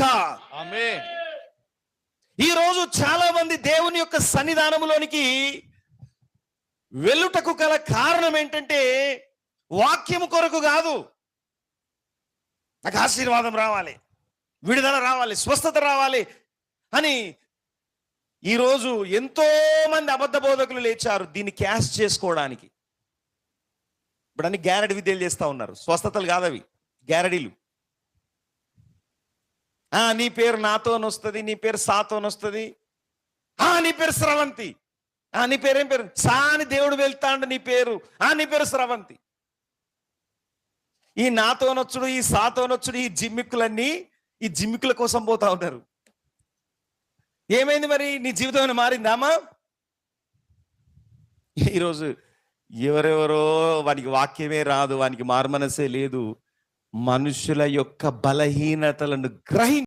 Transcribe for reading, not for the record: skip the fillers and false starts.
గాక. ఆమేన్. ఈ రోజు చాలా మంది దేవుని యొక్క సన్నిధానంలోనికి వెళ్ళుటకు గల కారణం ఏంటంటే వాక్యము కొరకు కాదు. నాకు ఆశీర్వాదం రావాలి, విడుదల రావాలి, స్వస్థత రావాలి అని ఈరోజు ఎంతో మంది అబద్ధ బోధకులు లేచారు దీన్ని క్యాష్ చేసుకోవడానికి. ఇప్పుడు అన్ని గ్యారెడీ విద్యలు చేస్తూ ఉన్నారు. స్వస్థతలు కాదవి, గ్యారెడీలు. నీ పేరు నాతోనొస్తుంది, నీ పేరు సాతోనొస్తుంది, నీ పేరు స్రవంతి, నీ పేరు ఏం పేరు సా అని దేవుడు వెళ్తాడు, నీ పేరు నీ పేరు స్రవంతి. ఈ నాతోనొచ్చుడు, ఈ సాతోనొచ్చుడు, ఈ జిమ్మిక్కులన్నీ ఈ జిమ్మిక్కుల కోసం పోతా ఉన్నారు. ఏమైంది మరి? నీ జీవితం మారిందామా? ఈరోజు ఎవరెవరో వానికి వాక్యమే రాదు, వానికి మారుమనసే లేదు, మనుషుల యొక్క బలహీనతలను గ్రహించి